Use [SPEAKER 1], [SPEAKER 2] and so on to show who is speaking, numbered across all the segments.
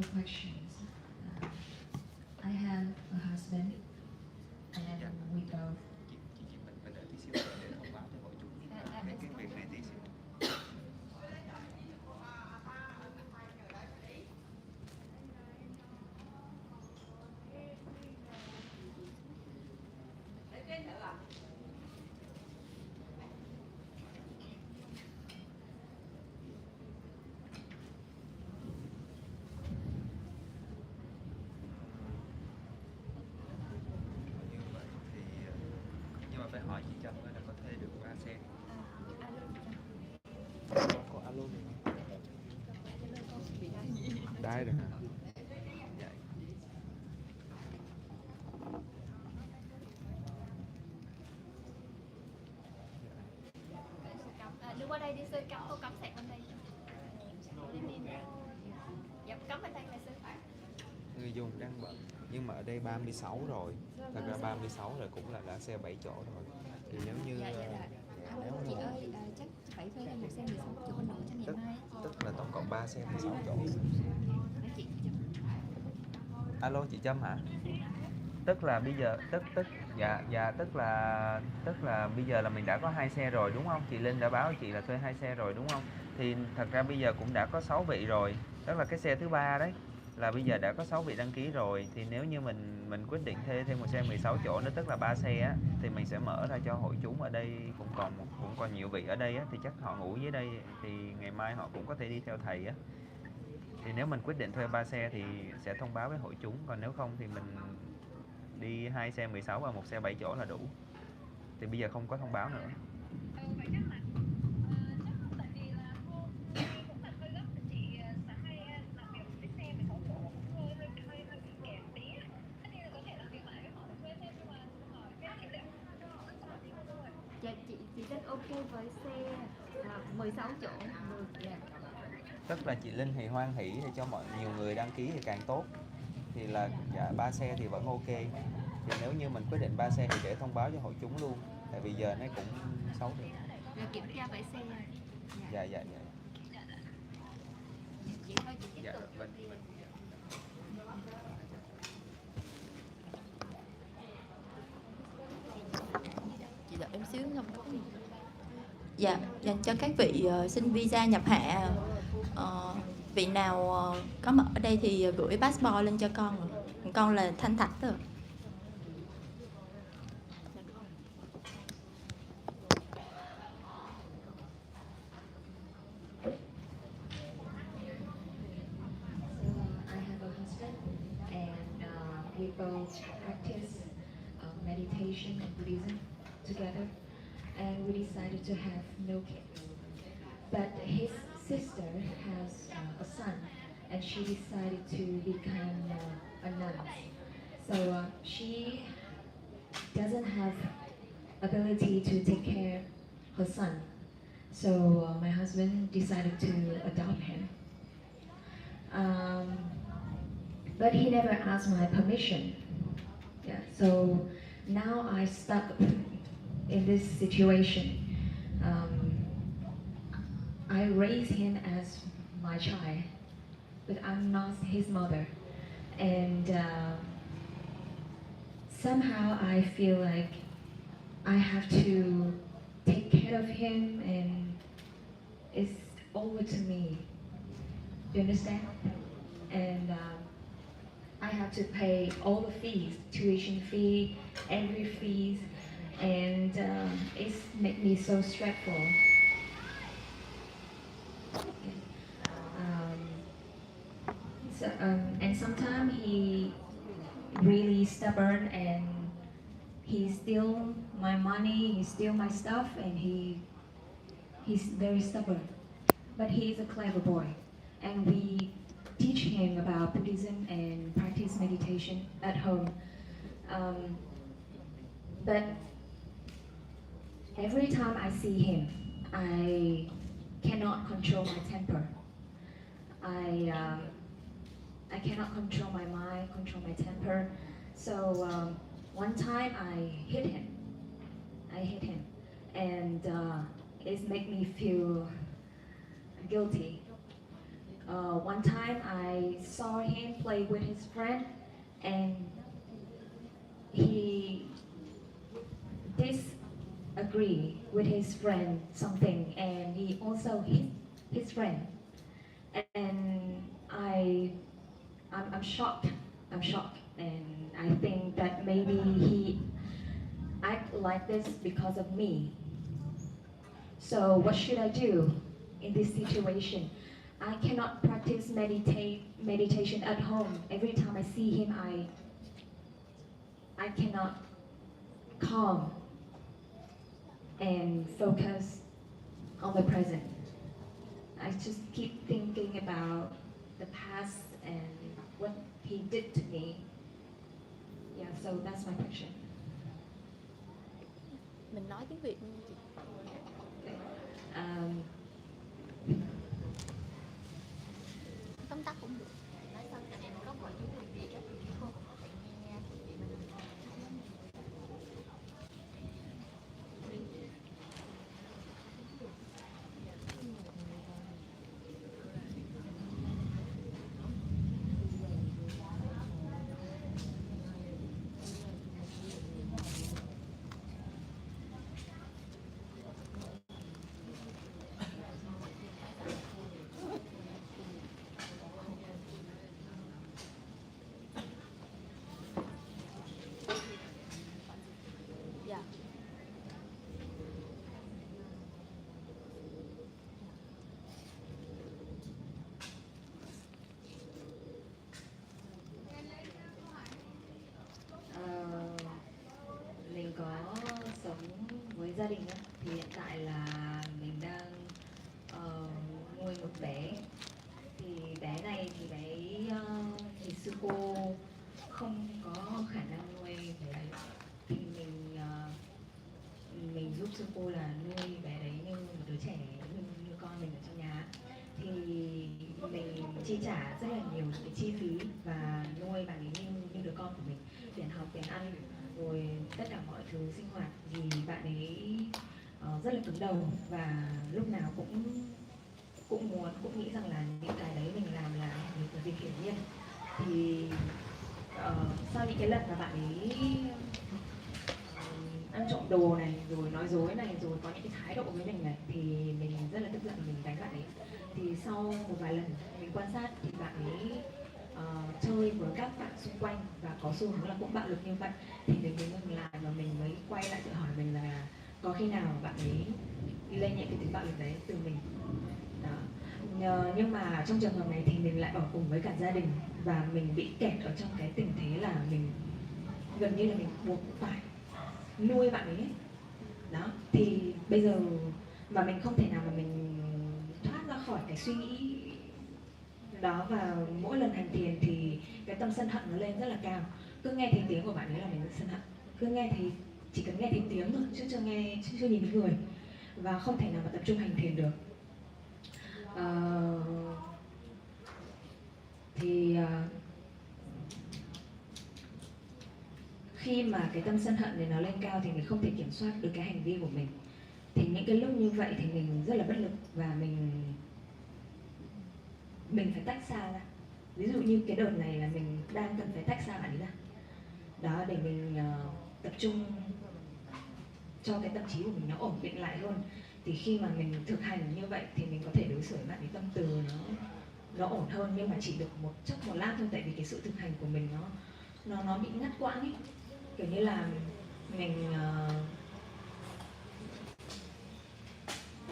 [SPEAKER 1] a question. Uh, I have a husband, and we both.
[SPEAKER 2] Mình đợi tí xíu để thông báo cho hội chúng về cái việc này tí xíu. Như vậy thì nhưng mà phải hỏi chị Trâm là có thuê được 3 xe. Có alo này. Đây được hả? Dạ.
[SPEAKER 3] Đưa qua đây đi sư, cắm cô cắm sạc bên đây. Dạ cắm bên đây là sư.
[SPEAKER 2] Người dùng đang bận nhưng mà ở đây 36 rồi, thật ra 36 rồi cũng là xe 7 chỗ rồi. Thì nếu như nếu
[SPEAKER 3] Chị ơi, chắc phải thuê thêm một xe 16 chỗ nữa cho ngày mai.
[SPEAKER 2] tức là tổng cộng 3 xe 16 chỗ.
[SPEAKER 3] Nói chuyện cho.
[SPEAKER 2] Alo chị Trâm hả? Tức là bây giờ tức là bây giờ là mình đã có 2 xe rồi đúng không? Chị Linh đã báo chị là thuê 2 xe rồi đúng không? Thì thật ra bây giờ cũng đã có 6 vị rồi. Tức là cái xe thứ 3 đấy là bây giờ đã có 6 vị đăng ký rồi, thì nếu như mình quyết định thuê thêm một xe 16 chỗ nữa, tức là 3 xe á, thì mình sẽ mở ra cho hội chúng ở đây cũng còn nhiều vị ở đây á, thì chắc họ ngủ dưới đây thì ngày mai họ cũng có thể đi theo thầy á. Thì nếu mình quyết định thuê 3 xe thì sẽ thông báo với hội chúng, còn nếu không thì mình đi 2 xe 16 và một xe 7 chỗ là đủ. Thì bây giờ không có thông báo nữa.
[SPEAKER 3] Dạ chị rất ok với xe 16 chỗ. Dạ.
[SPEAKER 2] Tức là chị Linh thì hoan hỷ thì cho nhiều người đăng ký thì càng tốt. Thì là 3 xe thì vẫn ok. Thì nếu như mình quyết định 3 xe thì để thông báo cho hội chúng luôn. Tại vì giờ nó cũng 6 điểm.
[SPEAKER 3] Rồi kiểm tra với xe.
[SPEAKER 2] Dạ.
[SPEAKER 3] Vậy thôi chị tiếp
[SPEAKER 2] Dạ,
[SPEAKER 3] tục.
[SPEAKER 2] vâng.
[SPEAKER 4] Chị đợi em xíu không? Dạ, dành cho các vị xin visa nhập hạ, vị nào có mặt ở đây thì gửi passport lên cho con là Thanh Thạch rồi.
[SPEAKER 1] I have a husband, and we both practice meditation and Buddhism together, and we decided to have no kids. But his sister has a son, and she decided to become a nun. So she doesn't have ability to take care her son. So my husband decided to adopt him. But he never asked my permission. Yeah, so now I stuck in this situation. I raise him as my child, but I'm not his mother, and somehow I feel like I have to take care of him, and it's over to me. You understand? And I have to pay all the fees, tuition fee, every fees, and it's made me so stressful. And sometimes he really stubborn, and he steal my money, he steal my stuff, and he's very stubborn. But he is a clever boy, and we teach him about Buddhism and practice meditation at home. But every time I see him, I cannot control my temper. I cannot control my mind, control my temper. So one time I hit him. And it made me feel guilty. One time I saw him play with his friend, and he disagree with his friend something, and he also hit his friend. And I'm shocked. I'm shocked, and I think that maybe he act like this because of me. So what should I do in this situation? I cannot practice meditation at home. Every time I see him, I cannot calm and focus on the present. I just keep thinking about the past and what he did to me. Yeah, so that's my question.
[SPEAKER 4] Mình nói tiếng Việt luôn chị.
[SPEAKER 1] Okay. Um,
[SPEAKER 4] Tóm tắt cũng được.
[SPEAKER 3] Nói xong cho em có mọi thứ người Việt á, thì cô nghe thì mình
[SPEAKER 4] Dạ.
[SPEAKER 1] Ờ, mình có sống với gia đình á, thì hiện tại là mình đang nuôi một bé. Thì bé này thì bé thì sư cô không có khả năng nuôi bé đấy, thì mình giúp sư cô là nuôi bé đấy như một đứa trẻ, như con mình ở trong nhà. Thì mình chi trả rất là nhiều cái chi phí và nuôi bạn ấy như đứa con của mình, tiền học, tiền ăn, rồi tất cả mọi thứ sinh hoạt. Vì bạn ấy rất là cứng đầu và lúc nào cũng nghĩ rằng là những cái đấy mình làm là một việc hiển nhiên. Thì sau những cái lần mà bạn ấy ăn trộm đồ này, rồi nói dối này, rồi có những cái thái độ với mình này, thì mình rất là tức giận, mình đánh bạn ấy. Thì sau một vài lần mình quan sát thì bạn ấy chơi với các bạn xung quanh và có xu hướng là cũng bạo lực như vậy, thì mình mới ngừng lại và mình mới quay lại tự hỏi mình là có khi nào bạn ấy lây nhiễm cái tính bạo lực đấy từ mình đó. Nhưng mà trong trường hợp này thì mình lại ở cùng với cả gia đình và mình bị kẹt ở trong cái tình thế là mình gần như là mình buộc phải nuôi bạn ấy. Đó, thì bây giờ mà mình không thể nào mà mình thoát ra khỏi cái suy nghĩ đó, và mỗi lần hành thiền thì cái tâm sân hận nó lên rất là cao. Cứ nghe thấy tiếng của bạn ấy là mình sân hận, cứ nghe thấy, chỉ cần nghe thấy tiếng thôi chứ chưa nhìn thấy người, và không thể nào mà tập trung hành thiền được. Thì khi mà cái tâm sân hận này nó lên cao thì mình không thể kiểm soát được cái hành vi của mình. Thì những cái lúc như vậy thì mình rất là bất lực và mình phải tách xa ra. Ví dụ như cái đợt này là mình đang cần phải tách xa bạn ấy ra đó, để mình tập trung cho cái tâm trí của mình nó ổn định lại hơn. Thì khi mà mình thực hành như vậy thì mình có thể đối xử với bạn ấy tâm từ nó ổn hơn, nhưng mà chỉ được một chốc một lát thôi, tại vì cái sự thực hành của mình nó bị ngắt quãng ấy, kiểu như là mình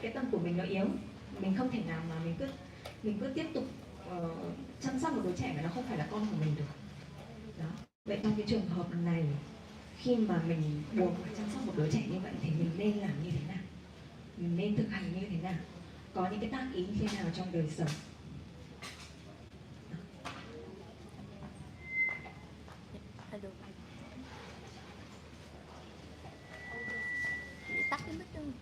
[SPEAKER 1] cái tâm của mình nó yếu, mình không thể nào mà mình cứ tiếp tục chăm sóc một đứa trẻ mà nó không phải là con của mình được đó. Vậy trong cái trường hợp này, khi mà mình buộc phải chăm sóc một đứa trẻ như vậy thì mình nên làm như thế nào, mình nên thực hành như thế nào, có những cái tác ý như thế nào trong đời sống.
[SPEAKER 4] Được. Chị tắt cái mic luôn.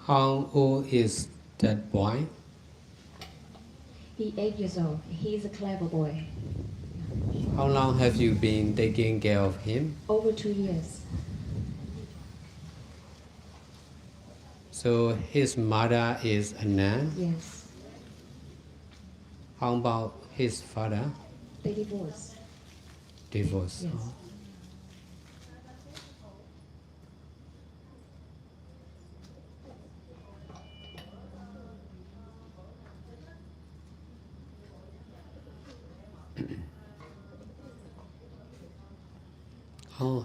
[SPEAKER 5] How old is that boy?
[SPEAKER 1] He's 8 years old. He's a clever boy.
[SPEAKER 5] How long have you been taking care of him?
[SPEAKER 1] Over 2 years.
[SPEAKER 5] So his mother is a nun.
[SPEAKER 1] Yes.
[SPEAKER 5] How about his father?
[SPEAKER 1] They divorced.
[SPEAKER 5] Divorce.
[SPEAKER 1] Yes.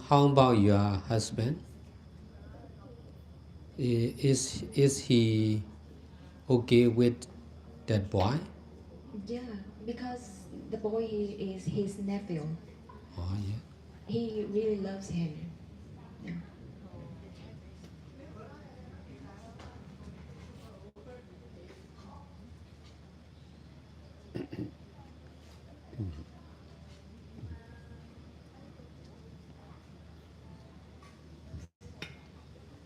[SPEAKER 5] How about your husband? Is he okay with that boy?
[SPEAKER 1] Yeah, because the boy is his nephew.
[SPEAKER 5] Oh yeah.
[SPEAKER 1] He really loves him. Yeah.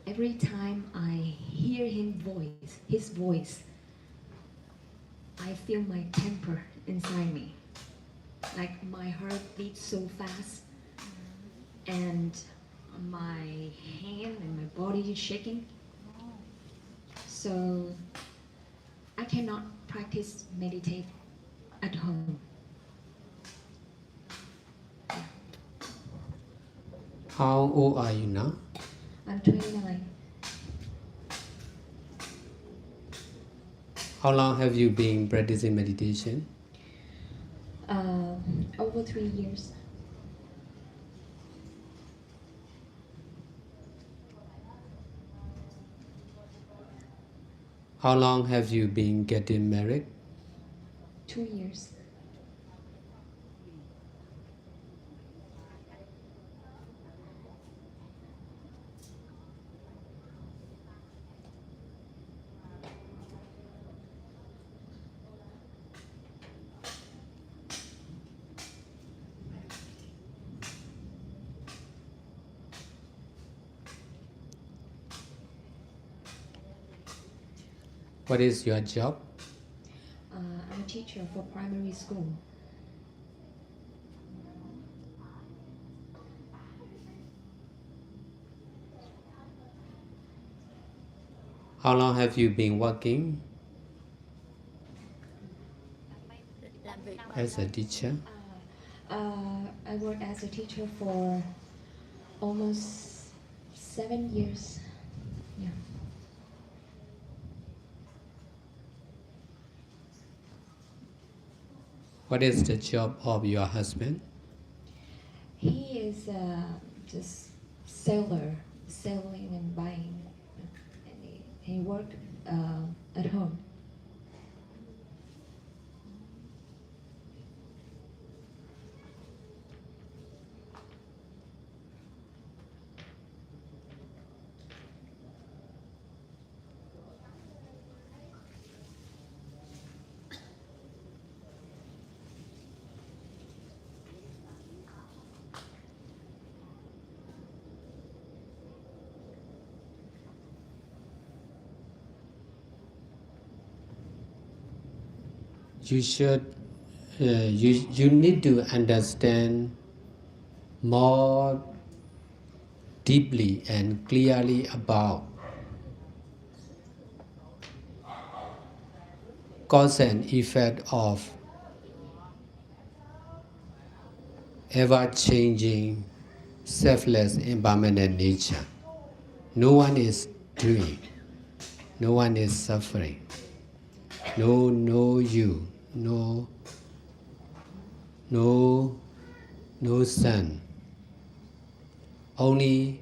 [SPEAKER 1] Every time I hear his voice, I feel my temper inside me. Like my heart beats so fast, and my hand and my body is shaking. So I cannot practice meditate at home.
[SPEAKER 5] How old are you now?
[SPEAKER 1] I'm 29.
[SPEAKER 5] How long have you been practicing meditation?
[SPEAKER 1] Over 3 years.
[SPEAKER 5] How long have you been getting married?
[SPEAKER 1] 2 years.
[SPEAKER 5] What is your job?
[SPEAKER 1] I'm a teacher for primary school.
[SPEAKER 5] How long have you been working
[SPEAKER 4] Làm việc
[SPEAKER 5] as a teacher?
[SPEAKER 1] I work as a teacher for almost 7 years. Yeah.
[SPEAKER 5] What is the job of your husband?
[SPEAKER 1] He is just seller, selling and buying, and he worked at home.
[SPEAKER 5] You should, you need to understand more deeply and clearly about cause and effect of ever-changing, selfless, impermanent nature. No one is doing, no one is suffering, no you, no sun, only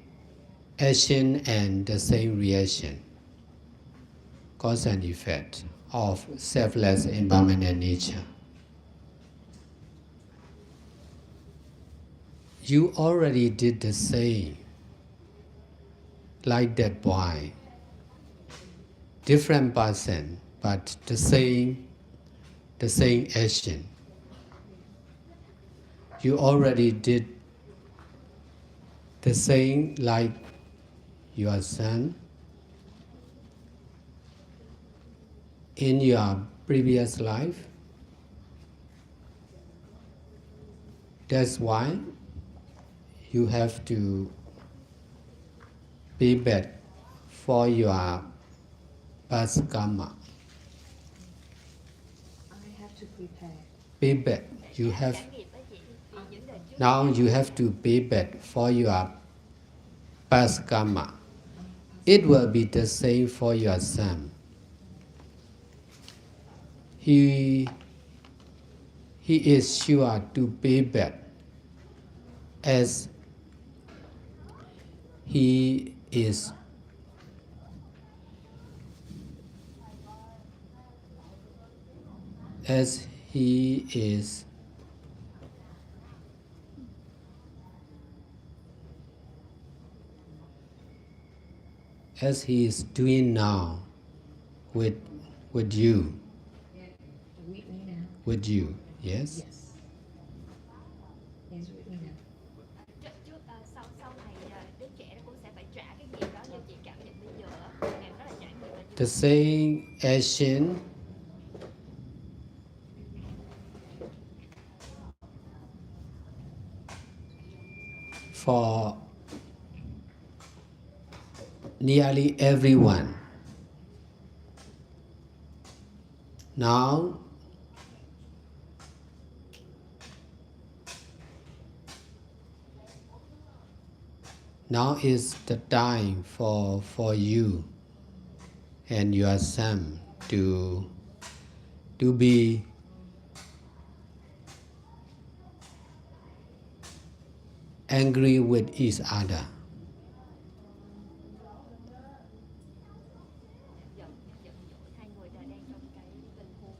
[SPEAKER 5] action and the same reaction, cause and effect of selfless impermanent nature. You already did the same, like that boy. Different person, but the same action. You already did the same like your son, in your previous life. That's why you have to pay back for your past karma.
[SPEAKER 1] I have to prepare.
[SPEAKER 5] Pay back. You have
[SPEAKER 3] Trải nghiệm đó chị, thì những đời trước
[SPEAKER 5] now you have to pay back for your past karma. It will be the same for your son. He is sure to pay back as he is as he is as he is doing now with you.
[SPEAKER 1] With me now.
[SPEAKER 5] With you, yes?
[SPEAKER 1] Yes. He's with me now.
[SPEAKER 3] sau này đứa trẻ nó cũng sẽ phải trả cái nghiệp đó, như chị cảm nhận bây giờ á, em rất là trải nghiệm là
[SPEAKER 5] The same action for nearly everyone. Now is the time for you and your son to be angry with each other.
[SPEAKER 3] giận dỗi hai người là đang trong cái tình huống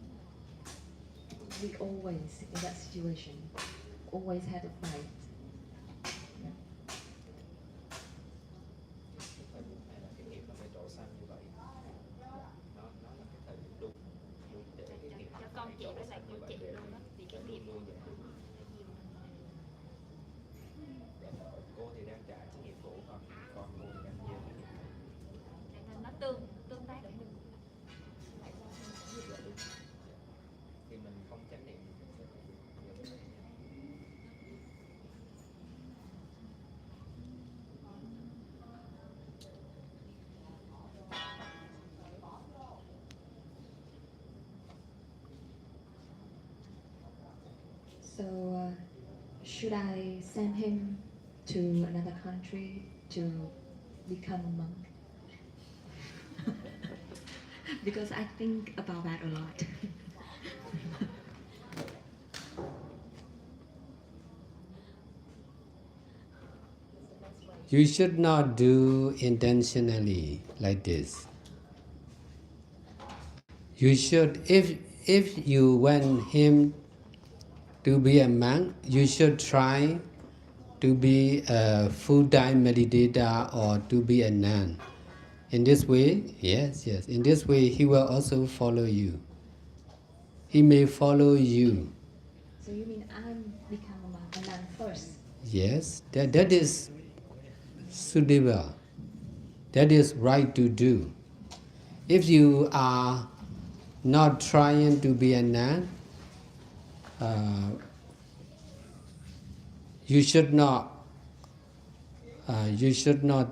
[SPEAKER 1] We always, in that situation, always had a fight.
[SPEAKER 3] cho con chị với lại của chị luôn á, vì cái nghiệp
[SPEAKER 2] Cô thì đang trả cái nghiệp cũ, còn cô thì đang gieo cái nghiệp mới.
[SPEAKER 3] cho nên nó tương tác với
[SPEAKER 2] Thì mình không chánh niệm thì mình sẽ bị
[SPEAKER 1] So, should I send him to another country to become a monk? Because I think about that a lot.
[SPEAKER 5] You should not do intentionally like this. You should, if you want him to be a monk, you should try to be a full-time meditator or to be a nun. In this way, yes, in this way he will also follow you. He may follow you.
[SPEAKER 1] So you mean I'm become a monk and I'm first?
[SPEAKER 5] Yes, that is suitable. That is right to do. If you are not trying to be a nun, you should not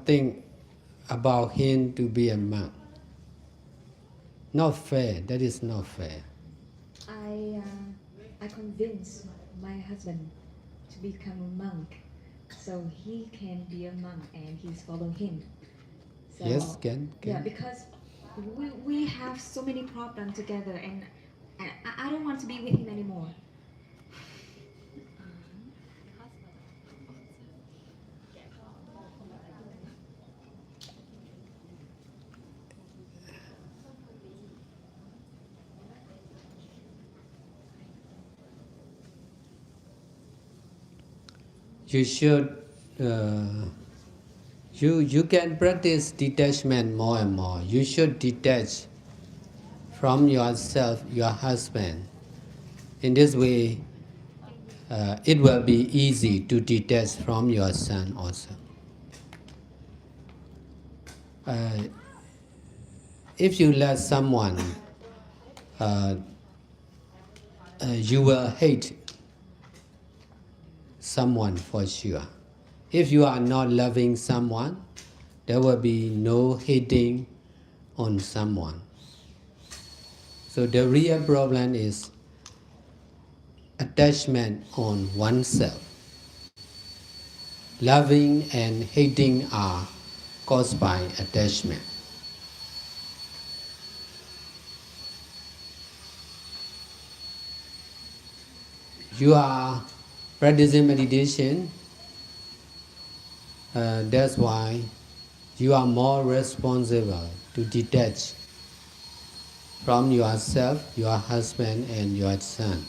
[SPEAKER 5] think about him to be a monk. Not fair. That is not fair.
[SPEAKER 1] I convinced my husband to become a monk, so he can be a monk and he's follow him. So,
[SPEAKER 5] Yes, can.
[SPEAKER 1] Yeah, because we have so many problems together, and I don't want to be with him anymore.
[SPEAKER 5] You should. You can practice detachment more and more. You should detach from yourself, your husband. In this way, it will be easy to detach from your son also. If you let someone uh, you will hate someone for sure. If you are not loving someone, there will be no hating on someone. So the real problem is attachment on oneself. Loving and hating are caused by attachment. You are practicing meditation, that's why you are more responsible to detach from yourself, your husband and your son.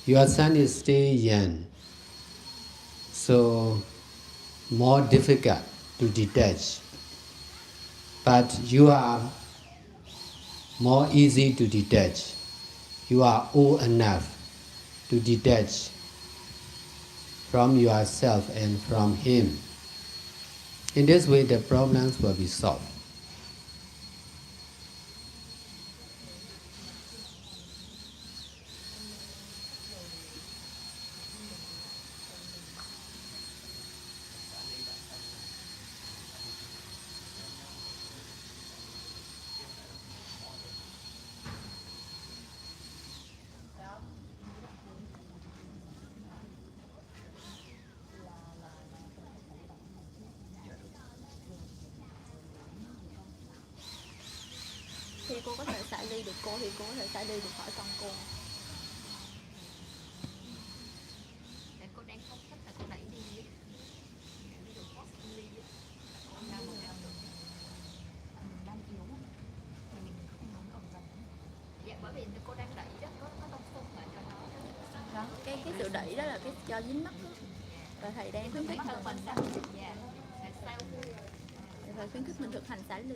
[SPEAKER 5] Your son is still young, so more difficult to detach. But you are more easy to detach. You are old enough to detach from yourself and from him. In this way, the problems will be solved.
[SPEAKER 3] Khi cô có thể xả ly được cô thì cô có thể xả ly được khỏi con cô. Để cô đang không thích là cô đẩy đi đi. Dạ bởi vì cô đang đẩy đó, có tông xung lại cho nó.
[SPEAKER 4] Đó, cái sự đẩy đó là cái cho dính mắt đó. Rồi thầy đang khuyến khích
[SPEAKER 3] thân mình sao? Dạ. Sao?
[SPEAKER 4] thầy khuyến khích mình thực hành xả ly.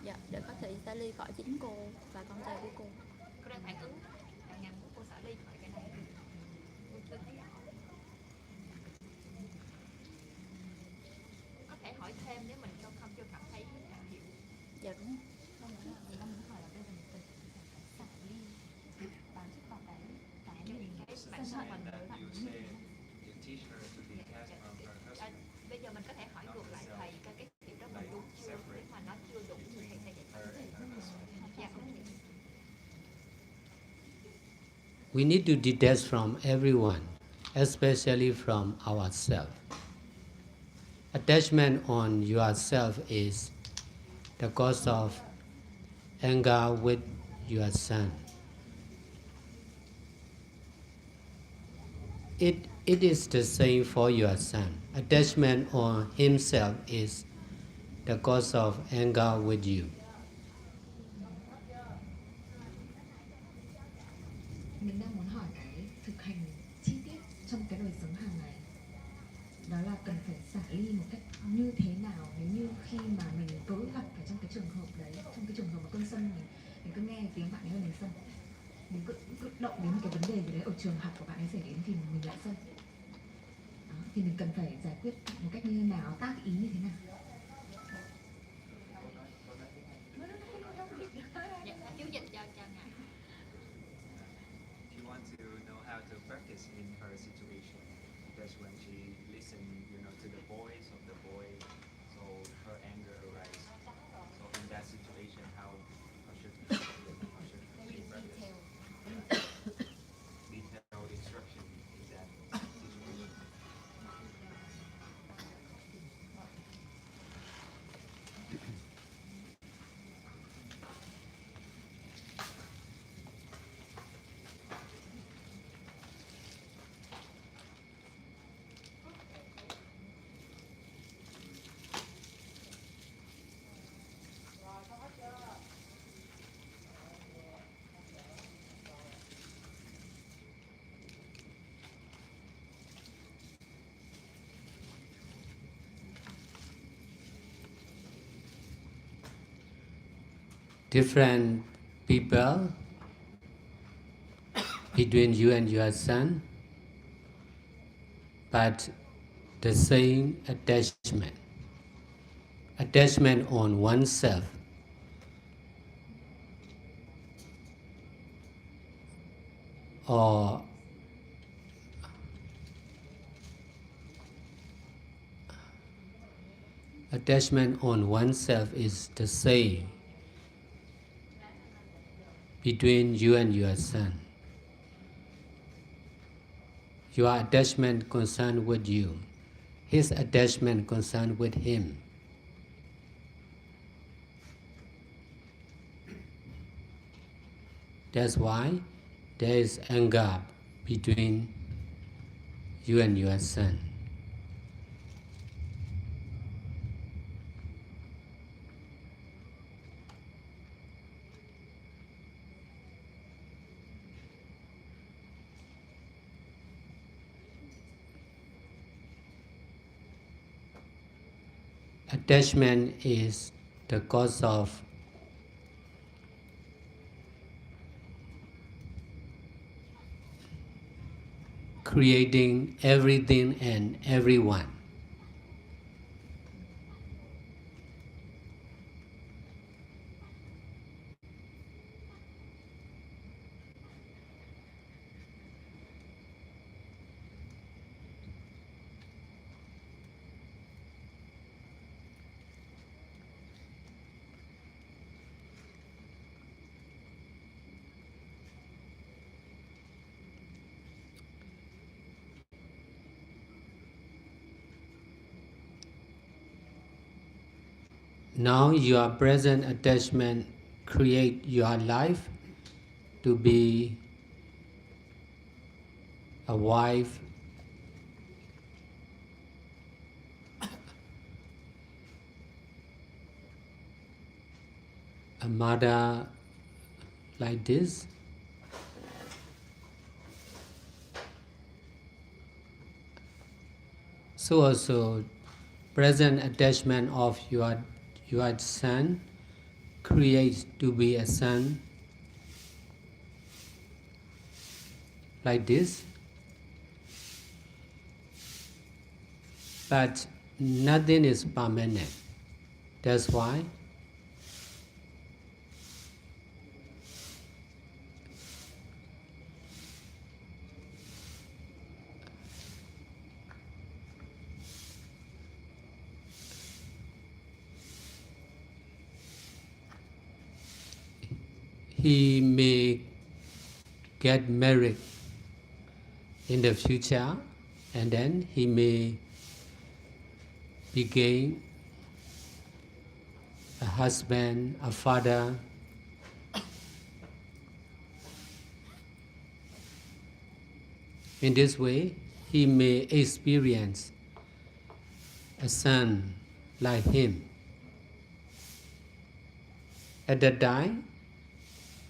[SPEAKER 4] Dạ, để có thể xả ly khỏi chính cô và con trai của cô.
[SPEAKER 3] Cô đang phản ứng ngành của cô xả ly khỏi cái này. Có thể hỏi thêm nếu mình không chưa cảm thấy hiểu.
[SPEAKER 4] Dạ đúng.
[SPEAKER 3] Bây giờ mình có thể hỏi ngược lại thầy coi cái kiểu đó mình đúng chưa, nếu mà nó chưa đủ thì thầy sẽ giải thích. Dạ.
[SPEAKER 5] We need to detach from everyone, especially from ourselves. Attachment on yourself is the cause of anger with your son. It is the same for your son. Attachment on himself is the cause of anger with you.
[SPEAKER 1] Mình đang muốn hỏi cái thực hành chi tiết trong cái đời sống hàng ngày, đó là cần phải xả ly một cách như thế nào nếu như khi mà mình cứ gặp ở trong cái trường hợp đấy, trong cái trường hợp mà cơn sân mình cứ nghe tiếng bạn ấy là mình sân, mình cứ động đến một cái vấn đề gì đấy ở trường học của bạn ấy xảy đến thì mình lại sân. Đó, thì mình cần phải giải quyết một cách như thế nào, tác ý như thế nào.
[SPEAKER 3] Chú dịch cho ngài.
[SPEAKER 2] She wants to know how to practice in her situation because when she listens, to the voice of the boy, so her anger arises. So in that situation, how should she practice? Detailed instruction in that situation.
[SPEAKER 5] Different people between you and your son, but the same attachment. attachment on oneself, or attachment on oneself is the same between you and your son. Your attachment concerned with you, his attachment concerned with him. That's why there is anger between you and your son. Attachment is the cause of creating everything and everyone. Now your present attachment create your life to be a wife, a mother, like this. So also present attachment of your son creates to be a son like this. But nothing is permanent. That's why he may get married in the future, and then he may become a husband, a father. In this way, he may experience a son like him. At that time,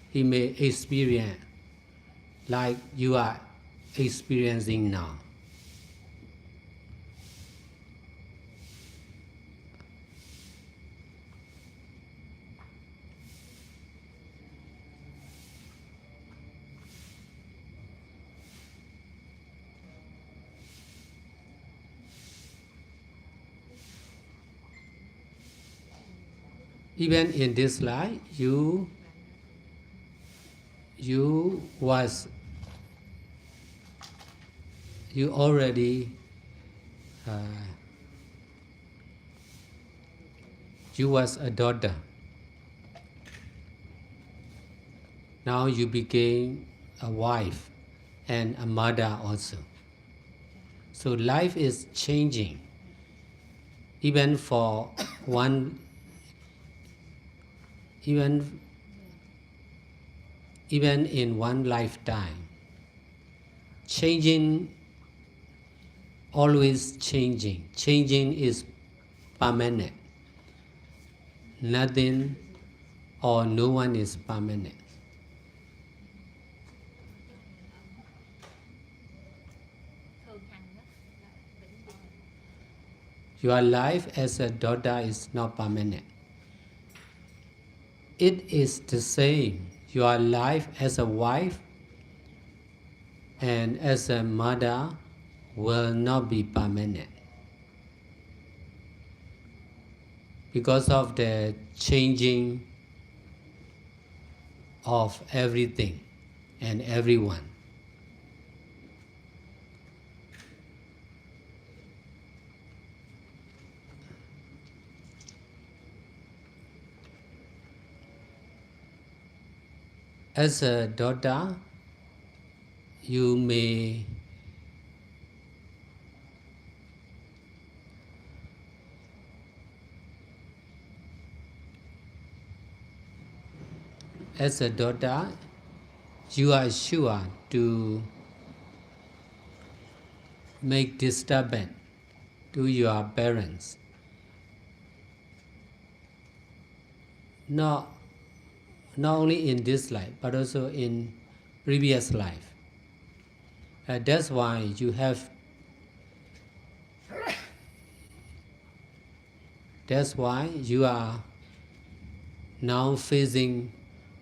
[SPEAKER 5] he may experience like you are experiencing now. Even in this life, you already you was a daughter. Now you became a wife and a mother also. So life is changing. Even for one, even in one lifetime, changing, always changing. Changing is permanent. Nothing or no one is permanent. Your life as a daughter is not permanent. It is the same. Your life as a wife and as a mother will not be permanent. because of the changing of everything and everyone. As a daughter, you may as a daughter, you are sure to make disturbance to your parents. Not, not only in this life, but also in previous life. That's why you are now facing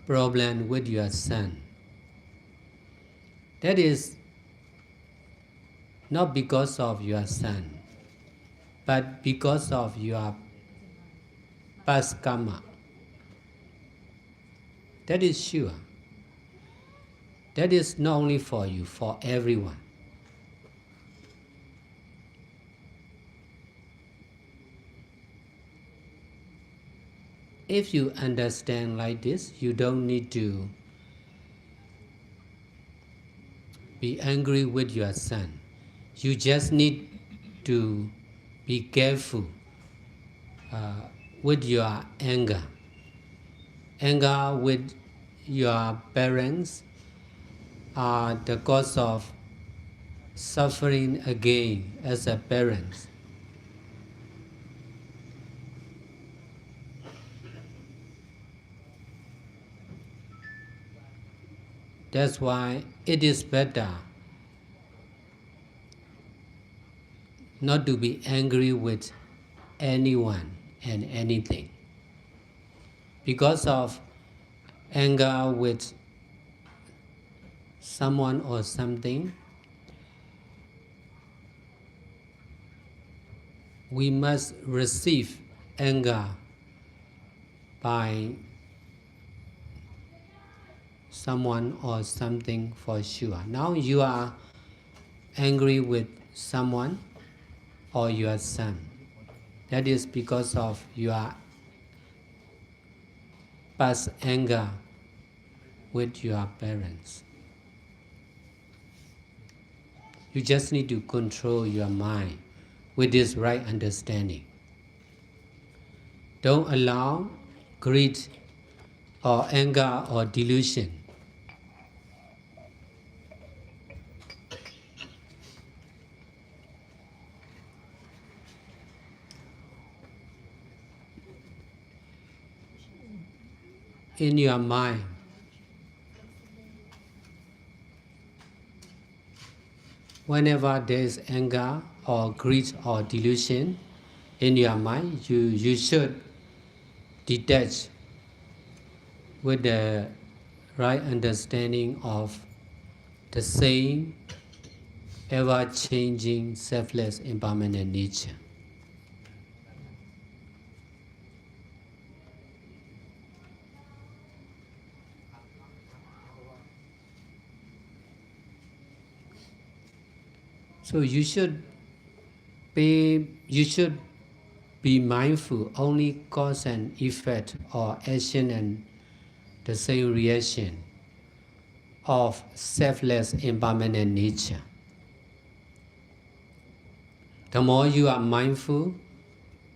[SPEAKER 5] problem with your son. That is not because of your son, but because of your past karma. That is sure. That is not only for you, for everyone. If you understand like this, you don't need to be angry with your son. You just need to be careful with your anger. Anger with your parents are the cause of suffering again as a parent. That's why it is better not to be angry with anyone and anything. Because of anger with someone or something, we must receive anger by someone or something for sure. Now you are angry with someone or your son. That is because of your past anger with your parents. You just need to control your mind with this right understanding. Don't allow greed or anger or delusion in your mind. Whenever there is anger or greed or delusion in your mind, you should detach with the right understanding of the same ever-changing, selfless, impermanent nature. So you should be mindful only cause and effect or action and the same reaction of selfless, impermanent nature. The more you are mindful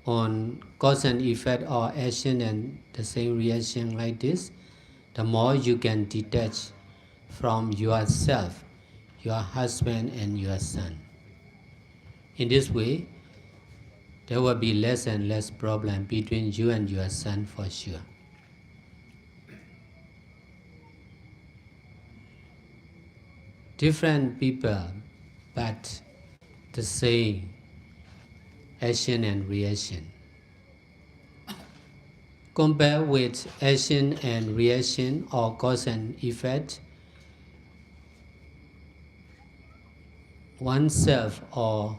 [SPEAKER 5] on cause and effect or action and the same reaction like this, the more you can detach from yourself, your husband and your son. In this way, there will be less and less problem between you and your son for sure. Different people, but the same action and reaction. Compare with action and reaction or cause and effect, oneself or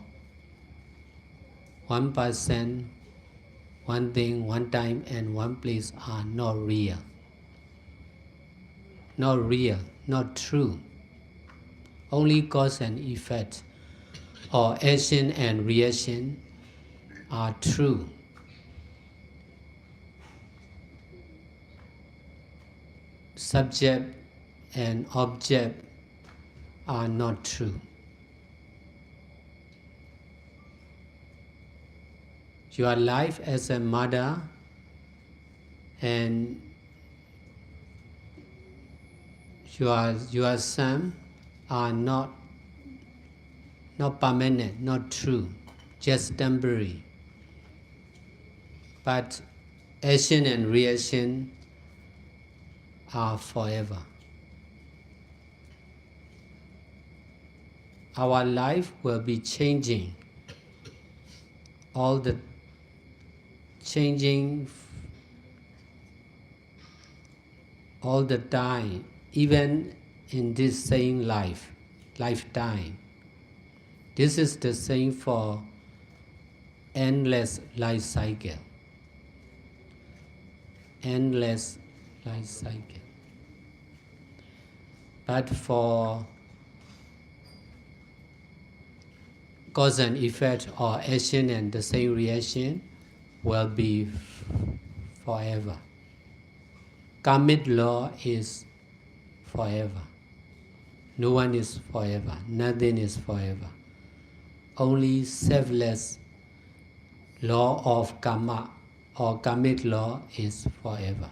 [SPEAKER 5] 1%, one thing, one time, and one place are not real. Not real, not true. Only cause and effect, or action and reaction, are true. Subject and object are not true. Your life as a mother and your son are not permanent, not true, just temporary. But action and reaction are forever. Our life will be changing, all the changing all the time, even in this same lifetime. This is the same for endless life cycle. Endless life cycle. But for cause and effect or action and the same reaction will be forever. Karmic law is forever. No one is forever. Nothing is forever. Only selfless law of karma or karmic law is forever.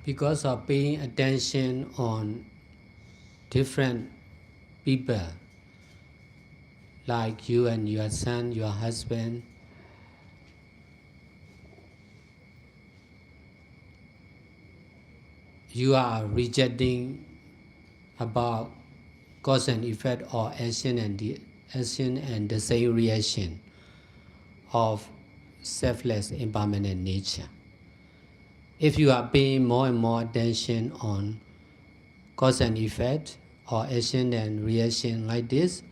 [SPEAKER 5] Because of paying attention on different people, like you and your son, your husband, you are rejecting about cause and effect or action and the same reaction of selfless impermanent nature. If you are paying more and more attention on cause and effect or action and reaction like this,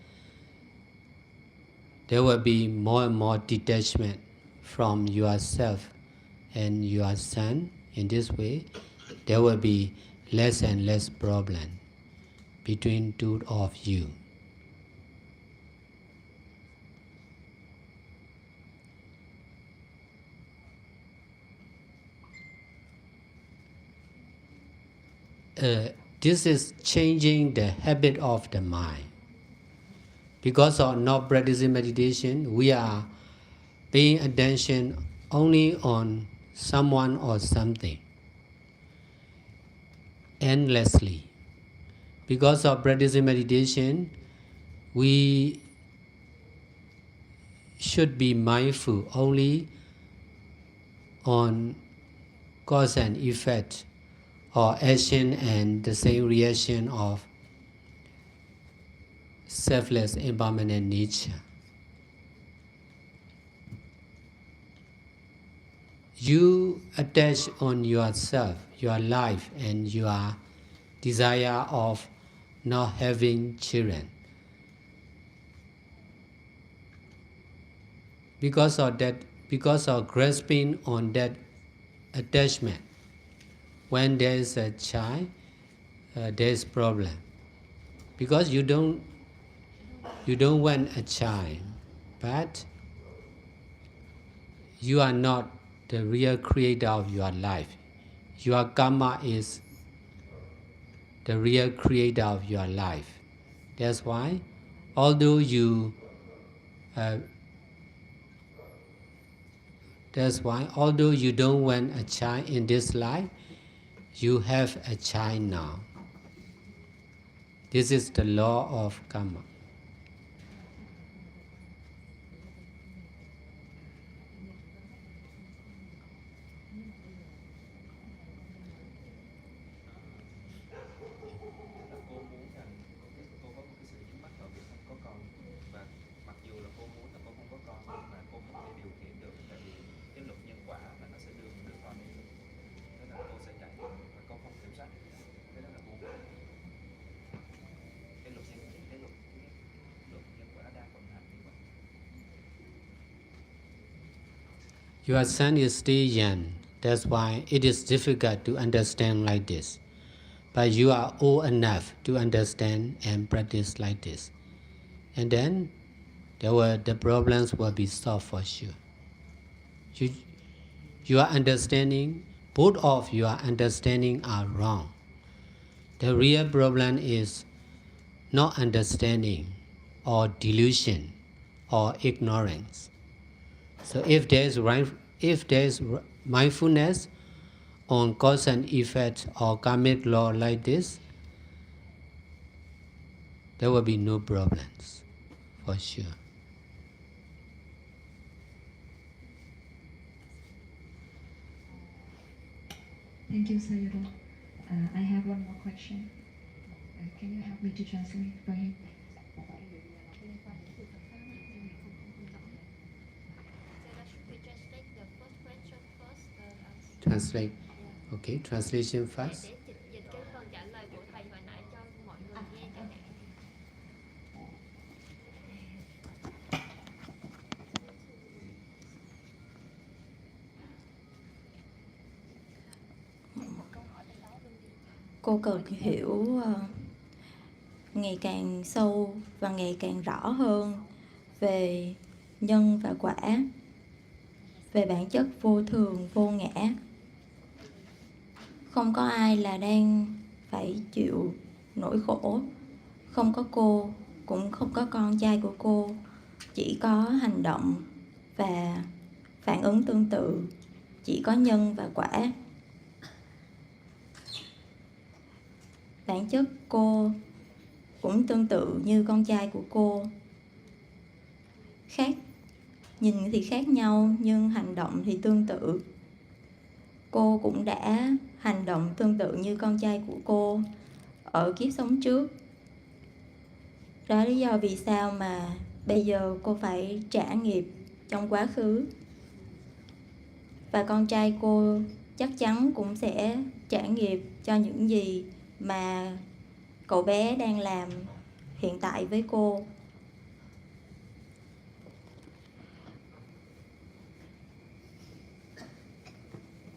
[SPEAKER 5] there will be more and more detachment from yourself and your son. In this way, there will be less and less problem between two of you. This is changing the habit of the mind. Because of not practicing meditation, we are paying attention only on someone or something endlessly. Because of practicing meditation, we should be mindful only on cause and effect or action and the same reaction of selfless impermanent nature. You attach on yourself, your life, and your desire of not having children. Because of that, because of grasping on that attachment, when there is a child, there is problem. Because you don't want a child, but you are not the real creator of your life. Your karma is the real creator of your life. That's why, although you don't want a child in this life, you have a child now. This is the law of karma.
[SPEAKER 2] là cô muốn rằng cô có một cái sự dính mắc vào việc không có con, và mặc dù là cô muốn là cô không có con nhưng mà cô không thể điều khiển được, tại vì cái luật nhân quả là nó sẽ đưa một đứa con đến, tức là cô sẽ chạy và cô không kiểm soát được. Cái đó là buông. Cái luật nhân quả đang vận hành như vậy.
[SPEAKER 5] Your son is still young. That's why it is difficult to understand like this. But you are old enough to understand and practice like this. And then the problems will be solved for sure. Your understanding, both of your understanding are wrong. The real problem is not understanding or delusion or ignorance. So if there's mindfulness on cause and effect or karmic law like this, there will be no problems for sure.
[SPEAKER 1] Thank you, Sayadaw. I have one more question. Can you help me to translate for him?
[SPEAKER 5] Translate. Okay, translation first.
[SPEAKER 3] Để dịch cái phần trả lời của thầy hồi nãy cho mọi người nghe chẳng hạn.
[SPEAKER 4] Cô cần hiểu ngày càng sâu và ngày càng rõ hơn về nhân và quả, về bản chất vô thường vô ngã. Không có ai là đang phải chịu nỗi khổ. Không có cô, cũng không có con trai của cô. Chỉ có hành động và phản ứng tương tự. Chỉ có nhân và quả. Bản chất cô cũng tương tự như con trai của cô. Khác, nhìn thì khác nhau nhưng hành động thì tương tự. Cô cũng đã hành động tương tự như con trai của cô ở kiếp sống trước. Đó là lý do vì sao mà bây giờ cô phải trả nghiệp trong quá khứ. Và con trai cô chắc chắn cũng sẽ trả nghiệp cho những gì mà cậu bé đang làm hiện tại với cô.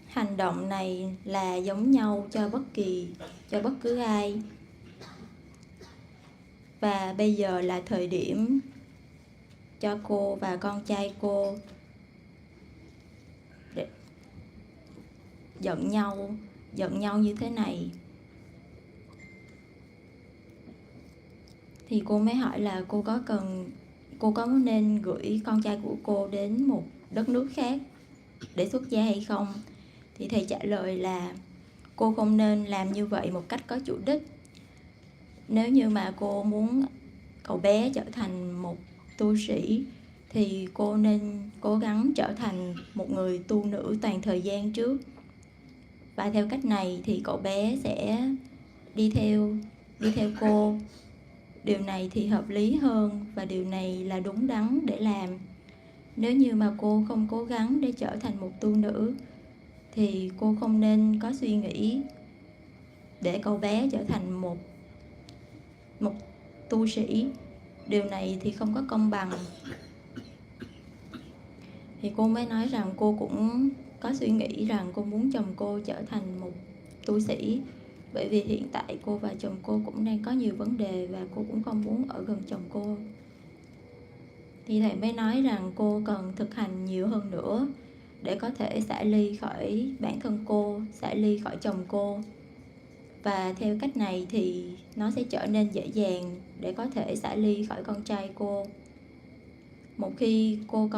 [SPEAKER 4] Hành động này là giống nhau cho bất cứ ai. Và bây giờ là thời điểm cho cô và con trai cô để giận nhau như thế này. Thì cô mới hỏi là cô có nên gửi con trai của cô đến một đất nước khác để xuất gia hay không? Thì thầy trả lời là cô không nên làm như vậy một cách có chủ đích. Nếu như mà cô muốn cậu bé trở thành một tu sĩ thì cô nên cố gắng trở thành một người tu nữ toàn thời gian trước. Và theo cách này thì cậu bé sẽ đi theo cô. Điều này thì hợp lý hơn và điều này là đúng đắn để làm. Nếu như mà cô không cố gắng để trở thành một tu nữ thì cô không nên có suy nghĩ để cậu bé trở thành một tu sĩ. Điều này thì không có công bằng. Thì cô mới nói rằng cô cũng có suy nghĩ rằng cô muốn chồng cô trở thành một tu sĩ. Bởi vì hiện tại cô và chồng cô cũng đang có nhiều vấn đề và cô cũng không muốn ở gần chồng cô. Thì thầy mới nói rằng cô cần thực hành nhiều hơn nữa để có thể xả ly khỏi bản thân cô, xả ly khỏi chồng cô. Và theo cách này thì nó sẽ trở nên dễ dàng để có thể xả ly khỏi con trai cô. Một khi cô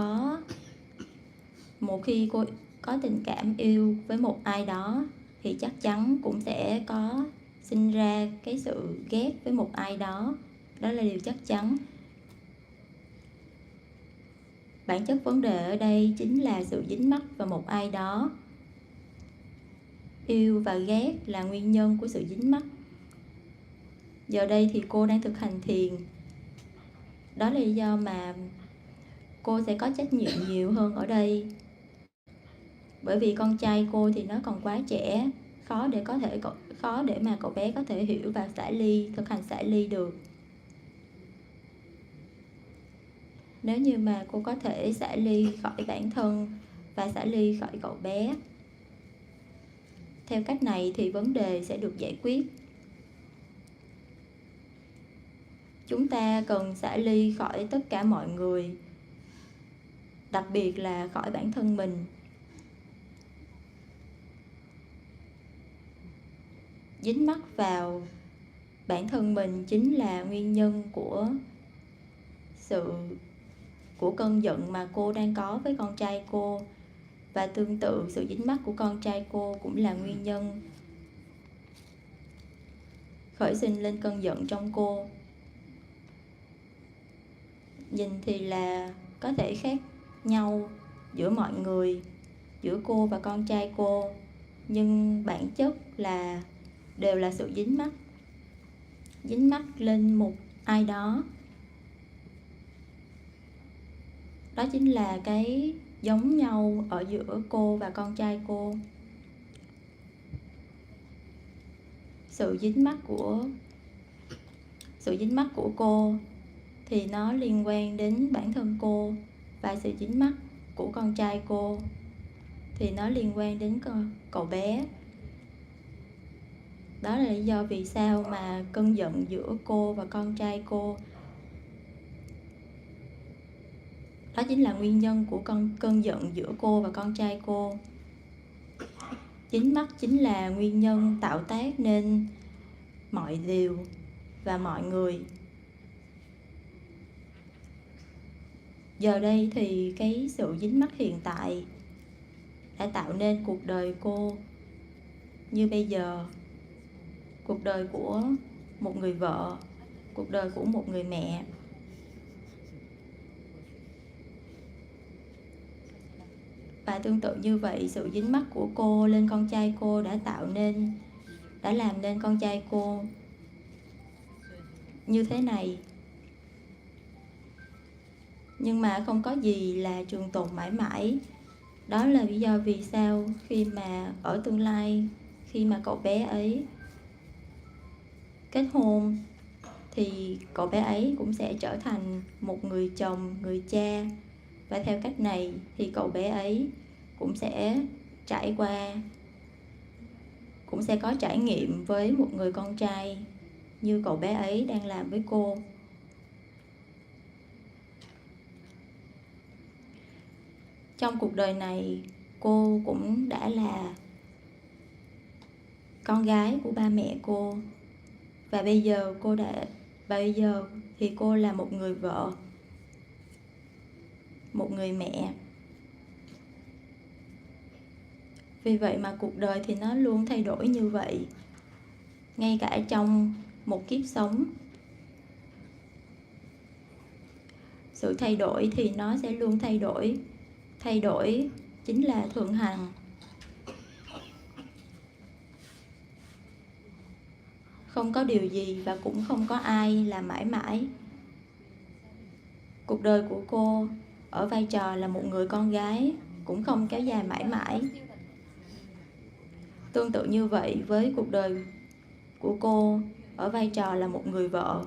[SPEAKER 4] có tình cảm yêu với một ai đó thì chắc chắn cũng sẽ có sinh ra cái sự ghét với một ai đó. Đó là điều chắc chắn. Bản chất vấn đề ở đây chính là sự dính mắc vào một ai đó. Yêu và ghét là nguyên nhân của sự dính mắc. Giờ đây thì cô đang thực hành thiền. Đó là lý do mà cô sẽ có trách nhiệm nhiều hơn ở đây. Bởi vì con trai cô thì nó còn quá trẻ, khó để mà cậu bé có thể hiểu và thực hành xả ly được. Nếu như mà cô có thể xả ly khỏi bản thân và xả ly khỏi cậu bé, theo cách này thì vấn đề sẽ được giải quyết. Chúng ta cần xả ly khỏi tất cả mọi người, đặc biệt là khỏi bản thân mình. Dính mắc vào bản thân mình chính là nguyên nhân của cơn giận mà cô đang có với con trai cô. Và tương tự, sự dính mắc của con trai cô cũng là nguyên nhân khởi sinh lên cơn giận trong cô. Nhìn thì là có thể khác nhau giữa mọi người, giữa cô và con trai cô, nhưng bản chất là đều là sự dính mắc lên một ai đó. Đó chính là cái giống nhau ở giữa cô và con trai cô. Sự dính mắc của cô thì nó liên quan đến bản thân cô, và sự dính mắc của con trai cô thì nó liên quan đến cậu bé. Đó là lý do vì sao mà cơn giận giữa cô và con trai cô, đó chính là nguyên nhân của cơn giận giữa cô và con trai cô. Dính mắc chính là nguyên nhân tạo tác nên mọi điều và mọi người. Giờ đây thì cái sự dính mắc hiện tại đã tạo nên cuộc đời cô như bây giờ. Cuộc đời của một người vợ, cuộc đời của một người mẹ. Và tương tự như vậy, sự dính mắc của cô lên con trai cô đã làm nên con trai cô như thế này. Nhưng mà không có gì là trường tồn mãi mãi. Đó là lý do vì sao khi mà ở tương lai, khi mà cậu bé ấy kết hôn, thì cậu bé ấy cũng sẽ trở thành một người chồng, người cha. Và theo cách này thì cậu bé ấy cũng sẽ có trải nghiệm với một người con trai như cậu bé ấy đang làm với cô. Trong cuộc đời này, cô cũng đã là con gái của ba mẹ cô. Và bây giờ thì cô là một người vợ, một người mẹ. Vì vậy mà cuộc đời thì nó luôn thay đổi như vậy. Ngay cả trong một kiếp sống, sự thay đổi thì nó sẽ luôn thay đổi. Thay đổi chính là thường hằng. Không có điều gì và cũng không có ai là mãi mãi. Cuộc đời của cô ở vai trò là một người con gái cũng không kéo dài mãi mãi. Tương tự như vậy với cuộc đời của cô ở vai trò là một người vợ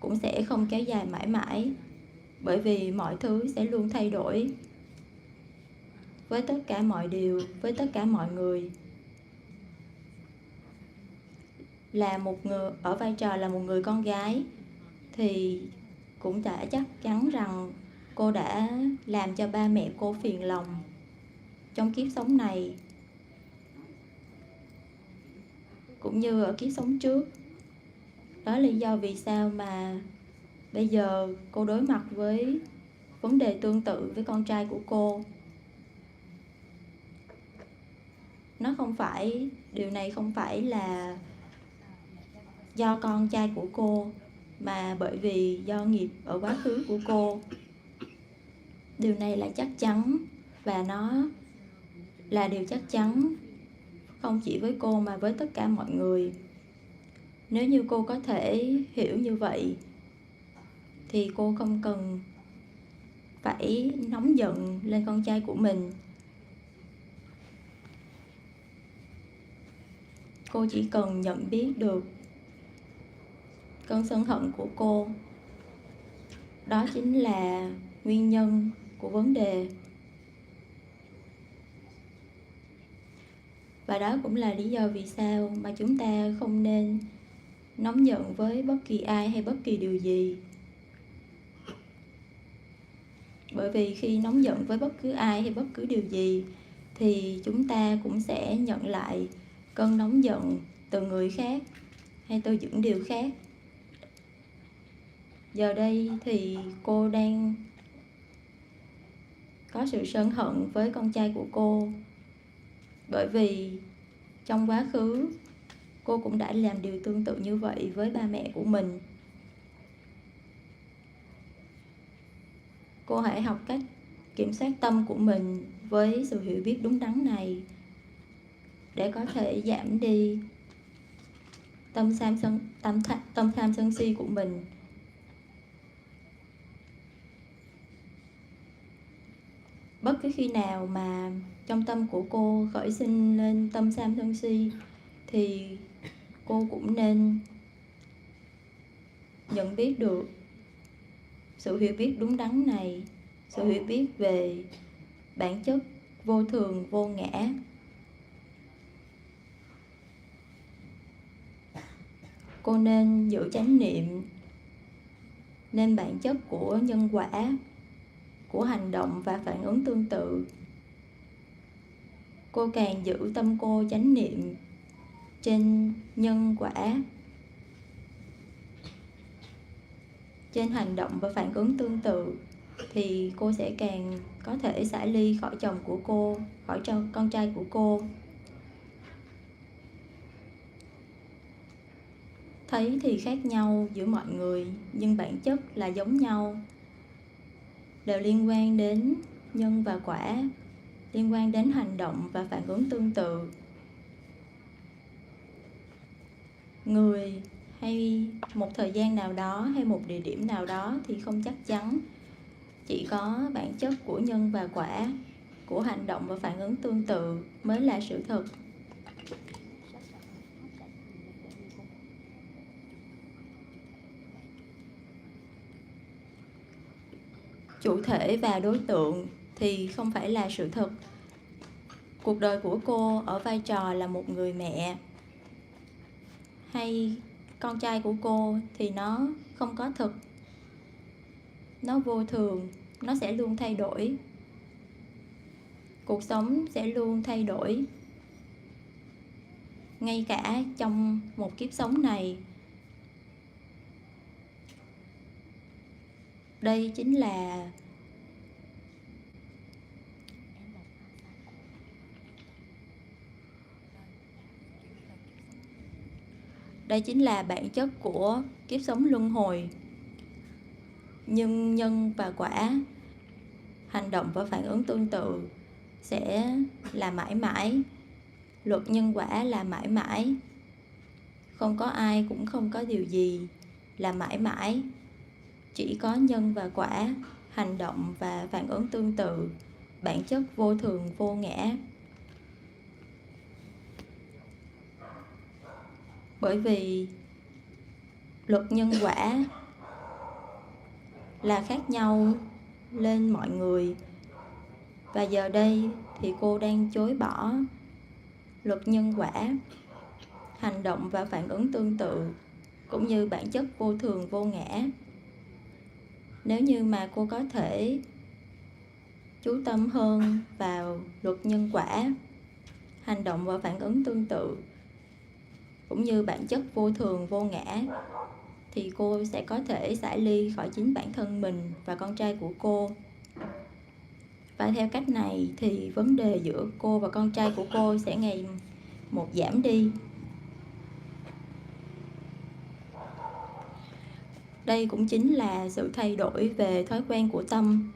[SPEAKER 4] cũng sẽ không kéo dài mãi mãi. Bởi vì mọi thứ sẽ luôn thay đổi với tất cả mọi điều, với tất cả mọi người. Ở vai trò là một người con gái thì cũng đã chắc chắn rằng cô đã làm cho ba mẹ cô phiền lòng trong kiếp sống này cũng như ở kiếp sống trước. Đó là lý do vì sao mà bây giờ cô đối mặt với vấn đề tương tự với con trai của cô. Điều này không phải là do con trai của cô, mà bởi vì do nghiệp ở quá khứ của cô. Điều này là chắc chắn, và nó là điều chắc chắn không chỉ với cô mà với tất cả mọi người. Nếu như cô có thể hiểu như vậy thì cô không cần phải nóng giận lên con trai của mình. Cô chỉ cần nhận biết được cơn sân hận của cô. Đó chính là nguyên nhân của vấn đề. Và đó cũng là lý do vì sao mà chúng ta không nên nóng giận với bất kỳ ai hay bất kỳ điều gì. Bởi vì khi nóng giận với bất cứ ai hay bất cứ điều gì thì chúng ta cũng sẽ nhận lại cơn nóng giận từ người khác hay từ những điều khác. Giờ đây thì cô đang có sự sân hận với con trai của cô, bởi vì trong quá khứ cô cũng đã làm điều tương tự như vậy với ba mẹ của mình. Cô hãy học cách kiểm soát tâm của mình với sự hiểu biết đúng đắn này để có thể giảm đi tâm tham sân si của mình. Bất cứ khi nào mà trong tâm của cô khởi sinh lên tâm tham sân si thì cô cũng nên nhận biết được sự hiểu biết đúng đắn này, sự hiểu biết về bản chất vô thường vô ngã. Cô nên giữ chánh niệm, nên bản chất của nhân quả, của hành động và phản ứng tương tự. Cô càng giữ tâm cô chánh niệm trên nhân quả, trên hành động và phản ứng tương tự thì cô sẽ càng có thể xả ly khỏi chồng của cô, khỏi con trai của cô. Thấy thì khác nhau giữa mọi người nhưng bản chất là giống nhau, đều liên quan đến nhân và quả, liên quan đến hành động và phản ứng tương tự. Người hay một thời gian nào đó hay một địa điểm nào đó thì không chắc chắn. Chỉ có bản chất của nhân và quả, của hành động và phản ứng tương tự mới là sự thật. Chủ thể và đối tượng thì không phải là sự thật. Cuộc đời của cô ở vai trò là một người mẹ hay con trai của cô thì nó không có thực. Nó vô thường, nó sẽ luôn thay đổi. Cuộc sống sẽ luôn thay đổi. Ngay cả trong một kiếp sống này. Đây chính là bản chất của kiếp sống luân hồi. Nhưng nhân và quả, hành động và phản ứng tương tự sẽ là mãi mãi. Luật nhân quả là mãi mãi. Không có ai cũng không có điều gì là mãi mãi. Chỉ có nhân và quả, hành động và phản ứng tương tự, bản chất vô thường vô ngã. Bởi vì luật nhân quả là khác nhau lên mọi người. Và giờ đây thì cô đang chối bỏ luật nhân quả, hành động và phản ứng tương tự, cũng như bản chất vô thường vô ngã. Nếu như mà cô có thể chú tâm hơn vào luật nhân quả, hành động và phản ứng tương tự, cũng như bản chất vô thường vô ngã, thì cô sẽ có thể xả ly khỏi chính bản thân mình và con trai của cô. Và theo cách này thì vấn đề giữa cô và con trai của cô sẽ ngày một giảm đi. Đây cũng chính là sự thay đổi về thói quen của tâm.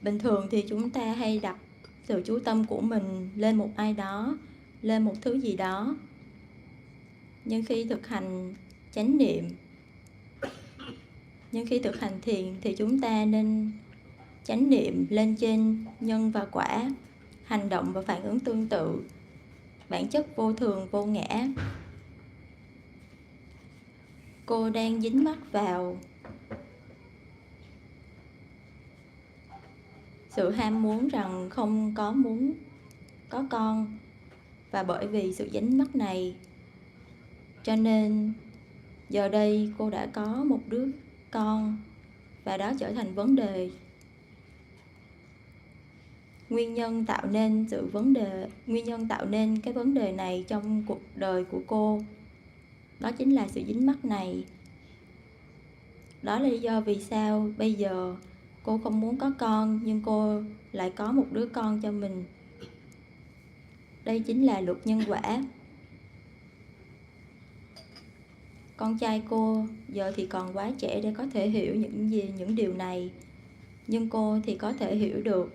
[SPEAKER 4] Bình thường thì chúng ta hay đặt sự chú tâm của mình lên một ai đó, lên một thứ gì đó. Nhưng khi thực hành chánh niệm, nhưng khi thực hành thiền thì chúng ta nên chánh niệm lên trên nhân và quả, hành động và phản ứng tương tự, bản chất vô thường vô ngã. Cô đang dính mắc vào sự ham muốn rằng không có muốn có con, và bởi vì sự dính mắc này cho nên giờ đây cô đã có một đứa con và đó trở thành vấn đề. Nguyên nhân tạo nên cái vấn đề này trong cuộc đời của cô, đó chính là sự dính mắc này. Đó là lý do vì sao bây giờ cô không muốn có con nhưng cô lại có một đứa con cho mình. Đây chính là luật nhân quả. Con trai cô giờ thì còn quá trẻ để có thể hiểu những điều này, nhưng cô thì có thể hiểu được.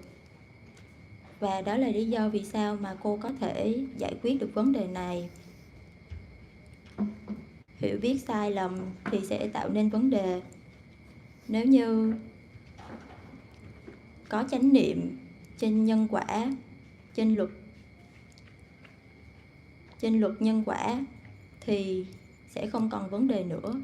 [SPEAKER 4] Và đó là lý do vì sao mà cô có thể giải quyết được vấn đề này. Hiểu biết sai lầm thì sẽ tạo nên vấn đề. Nếu như có chánh niệm trên nhân quả, trên luật nhân quả thì sẽ không còn vấn đề nữa.